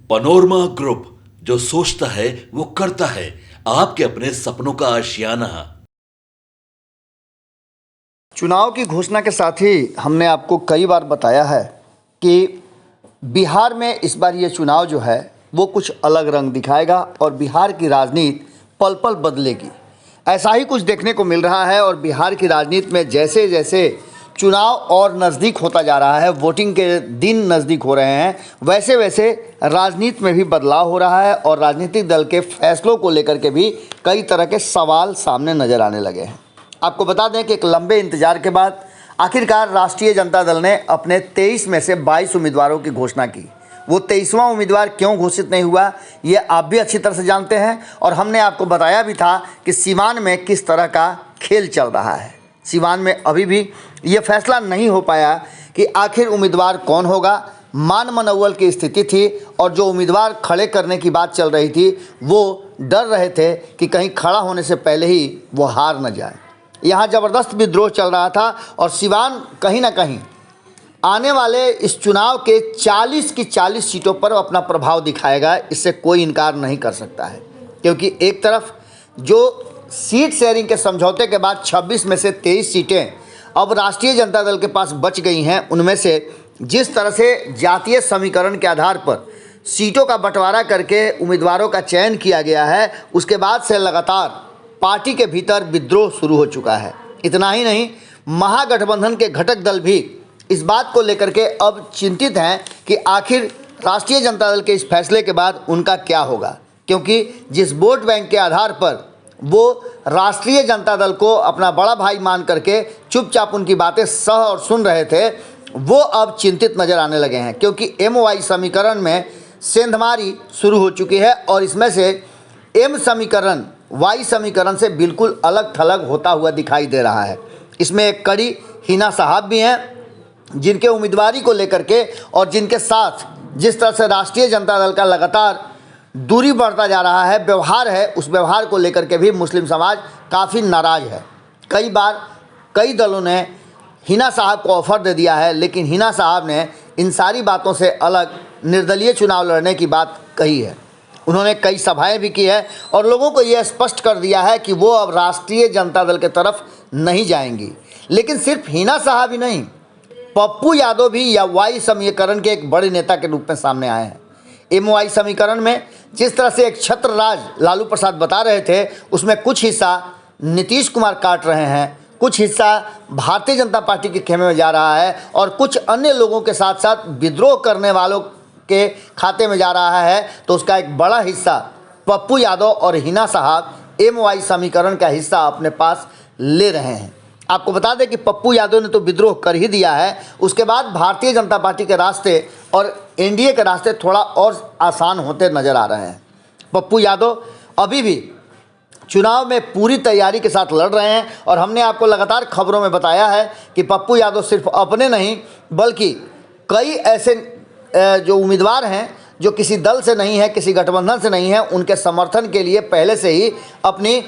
Panorama group, जो सोचता है वो करता है। आपके अपने सपनों का आशियाना। चुनाव की घोषणा के साथ ही हमने आपको कई बार बताया है कि बिहार में इस बार ये चुनाव जो है वो कुछ अलग रंग दिखाएगा और बिहार की राजनीति पल पल बदलेगी। ऐसा ही कुछ देखने को मिल रहा है और बिहार की राजनीति में जैसे जैसे चुनाव और नज़दीक होता जा रहा है, वोटिंग के दिन नज़दीक हो रहे हैं, वैसे वैसे राजनीति में भी बदलाव हो रहा है और राजनीतिक दल के फैसलों को लेकर के भी कई तरह के सवाल सामने नज़र आने लगे हैं। आपको बता दें कि एक लंबे इंतजार के बाद आखिरकार राष्ट्रीय जनता दल ने अपने 23 में से 22 उम्मीदवारों की घोषणा की। वो 23वां उम्मीदवार क्यों घोषित नहीं हुआ, ये आप भी अच्छी तरह से जानते हैं और हमने आपको बताया भी था कि सीवान में किस तरह का खेल चल रहा है। सीवान में अभी भी ये फैसला नहीं हो पाया कि आखिर उम्मीदवार कौन होगा। मान मनौवल की स्थिति थी और जो उम्मीदवार खड़े करने की बात चल रही थी वो डर रहे थे कि कहीं खड़ा होने से पहले ही वो हार न जाए। यहाँ ज़बरदस्त विद्रोह चल रहा था और सीवान कहीं ना कहीं आने वाले इस चुनाव के 40 की 40 सीटों पर अपना प्रभाव दिखाएगा। इससे कोई इनकार नहीं कर सकता है, क्योंकि एक तरफ जो सीट शेयरिंग के समझौते के बाद 26 में से 23 सीटें अब राष्ट्रीय जनता दल के पास बच गई हैं, उनमें से जिस तरह से जातीय समीकरण के आधार पर सीटों का बंटवारा करके उम्मीदवारों का चयन किया गया है, उसके बाद से लगातार पार्टी के भीतर विद्रोह शुरू हो चुका है। इतना ही नहीं, महागठबंधन के घटक दल भी इस बात को लेकर के अब चिंतित हैं कि आखिर राष्ट्रीय जनता दल के इस फैसले के बाद उनका क्या होगा, क्योंकि जिस वोट बैंक के आधार पर वो राष्ट्रीय जनता दल को अपना बड़ा भाई मान करके चुपचाप उनकी बातें सह और सुन रहे थे, वो अब चिंतित नज़र आने लगे हैं, क्योंकि MY समीकरण में सेंधमारी शुरू हो चुकी है और इसमें से M समीकरण Y समीकरण से बिल्कुल अलग थलग होता हुआ दिखाई दे रहा है। इसमें एक कड़ी हिना साहब भी हैं, जिनके उम्मीदवारी को लेकर के और जिनके साथ जिस तरह से राष्ट्रीय जनता दल का लगातार दूरी बढ़ता जा रहा है, व्यवहार है, उस व्यवहार को लेकर के भी मुस्लिम समाज काफ़ी नाराज़ है। कई बार कई दलों ने हिना साहब को ऑफ़र दे दिया है, लेकिन हिना साहब ने इन सारी बातों से अलग निर्दलीय चुनाव लड़ने की बात कही है। उन्होंने कई सभाएं भी की है और लोगों को यह स्पष्ट कर दिया है कि वो अब राष्ट्रीय जनता दल के तरफ नहीं जाएंगी। लेकिन सिर्फ हिना साहब ही नहीं, पप्पू यादव भी या Y समीकरण के एक बड़े नेता के रूप में सामने आए हैं। MY समीकरण में जिस तरह से एक छत्र राज लालू प्रसाद बता रहे थे, उसमें कुछ हिस्सा नीतीश कुमार काट रहे हैं, कुछ हिस्सा भारतीय जनता पार्टी के खेमे में जा रहा है और कुछ अन्य लोगों के साथ साथ विद्रोह करने वालों के खाते में जा रहा है। तो उसका एक बड़ा हिस्सा पप्पू यादव और हिना साहब MY समीकरण का हिस्सा अपने पास ले रहे हैं। आपको बता दें कि पप्पू यादव ने तो विद्रोह कर ही दिया है, उसके बाद भारतीय जनता पार्टी के रास्ते और NDA के रास्ते थोड़ा और आसान होते नज़र आ रहे हैं। पप्पू यादव अभी भी चुनाव में पूरी तैयारी के साथ लड़ रहे हैं और हमने आपको लगातार खबरों में बताया है कि पप्पू यादव सिर्फ अपने नहीं बल्कि कई ऐसे जो उम्मीदवार हैं जो किसी दल से नहीं है, किसी गठबंधन से नहीं है, उनके समर्थन के लिए पहले से ही अपनी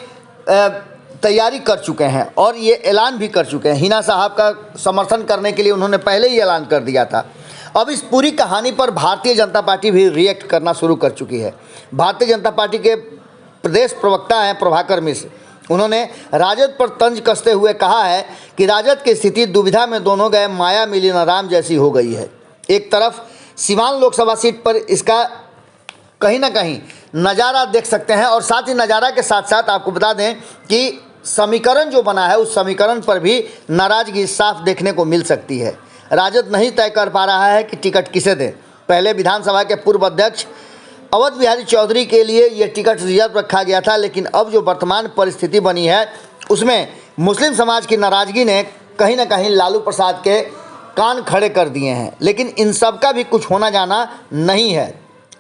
तैयारी कर चुके हैं और ये ऐलान भी कर चुके हैं। हिना साहब का समर्थन करने के लिए उन्होंने पहले ही ऐलान कर दिया था। अब इस पूरी कहानी पर भारतीय जनता पार्टी भी रिएक्ट करना शुरू कर चुकी है। भारतीय जनता पार्टी के प्रदेश प्रवक्ता हैं प्रभाकर मिश्र, उन्होंने राजद पर तंज कसते हुए कहा है कि राजद की स्थिति दुविधा में दोनों गए माया मिली न राम जैसी हो गई है। एक तरफ सीवान लोकसभा सीट पर इसका कहीं ना कहीं नज़ारा देख सकते हैं और साथ ही नज़ारा के साथ साथ आपको बता दें कि समीकरण जो बना है उस समीकरण पर भी नाराज़गी साफ देखने को मिल सकती है। राजद नहीं तय कर पा रहा है कि टिकट किसे दें। पहले विधानसभा के पूर्व अध्यक्ष अवध बिहारी चौधरी के लिए ये टिकट रिजर्व रखा गया था, लेकिन अब जो वर्तमान परिस्थिति बनी है उसमें मुस्लिम समाज की नाराज़गी ने कहीं ना कहीं लालू प्रसाद के कान खड़े कर दिए हैं। लेकिन इन सब का भी कुछ होना जाना नहीं है।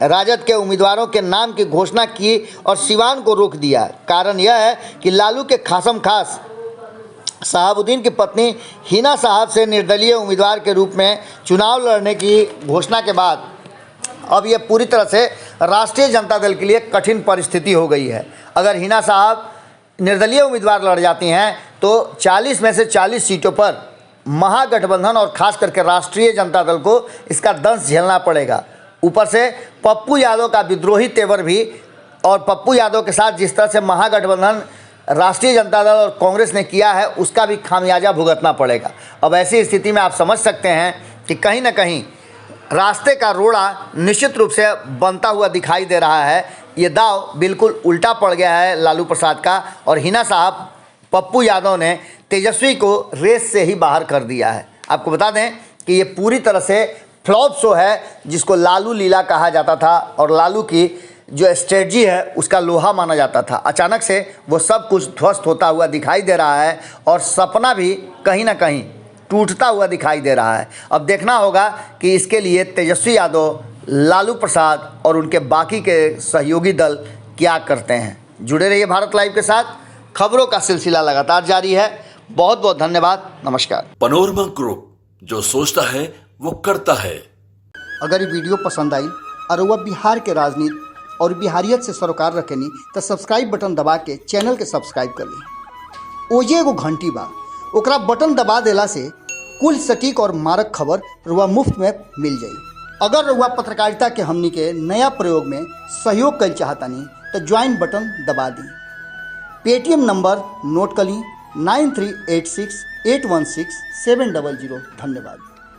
राजद के उम्मीदवारों के नाम की घोषणा की और सिवान को रोक दिया। कारण यह है कि लालू के खासम खास शहाबुद्दीन की पत्नी हिना साहब से निर्दलीय उम्मीदवार के रूप में चुनाव लड़ने की घोषणा के बाद अब यह पूरी तरह से राष्ट्रीय जनता दल के लिए कठिन परिस्थिति हो गई है। अगर हिना साहब निर्दलीय उम्मीदवार लड़ जाती हैं तो 40 में से 40 सीटों पर महागठबंधन और खास करके राष्ट्रीय जनता दल को इसका दंश झेलना पड़ेगा। ऊपर से पप्पू यादव का विद्रोही तेवर भी, और पप्पू यादव के साथ जिस तरह से महागठबंधन राष्ट्रीय जनता दल और कांग्रेस ने किया है उसका भी खामियाजा भुगतना पड़ेगा। अब ऐसी स्थिति में आप समझ सकते हैं कि कहीं ना कहीं रास्ते का रोड़ा निश्चित रूप से बनता हुआ दिखाई दे रहा है। ये दाव बिल्कुल उल्टा पड़ गया है लालू प्रसाद का, और हिना साहब पप्पू यादव ने तेजस्वी को रेस से ही बाहर कर दिया है। आपको बता दें कि ये पूरी तरह से फ्लॉप शो है जिसको लालू लीला कहा जाता था, और लालू की जो स्ट्रेटजी है उसका लोहा माना जाता था। अचानक से वो सब कुछ ध्वस्त होता हुआ दिखाई दे रहा है, और सपना भी कहीं ना कहीं टूटता हुआ दिखाई दे रहा है। अब देखना होगा कि इसके लिए तेजस्वी यादव, लालू प्रसाद और उनके बाकी के सहयोगी दल क्या करते हैं। जुड़े रहिए भारत लाइव के साथ, खबरों का सिलसिला लगातार जारी है। बहुत बहुत धन्यवाद, नमस्कार। पनोरमा ग्रुप, जो सोचता है वो करता है। अगर ये वीडियो पसंद आई और वह बिहार के राजनीति और बिहारियत से सरोकार रखेनी तो सब्सक्राइब बटन दबा के चैनल के सब्सक्राइब कर ली। ओजे एगो घंटी बा, ओकरा बटन दबा देला से कुल सटीक और मारक खबर रुआ मुफ्त में मिल जाई। अगर रुआ पत्रकारिता के हमनी के नया प्रयोग में सहयोग कर चाहतानी तो ज्वाइन बटन दबा दी। पेटीएम नंबर नोट कर ली 9386816700। धन्यवाद।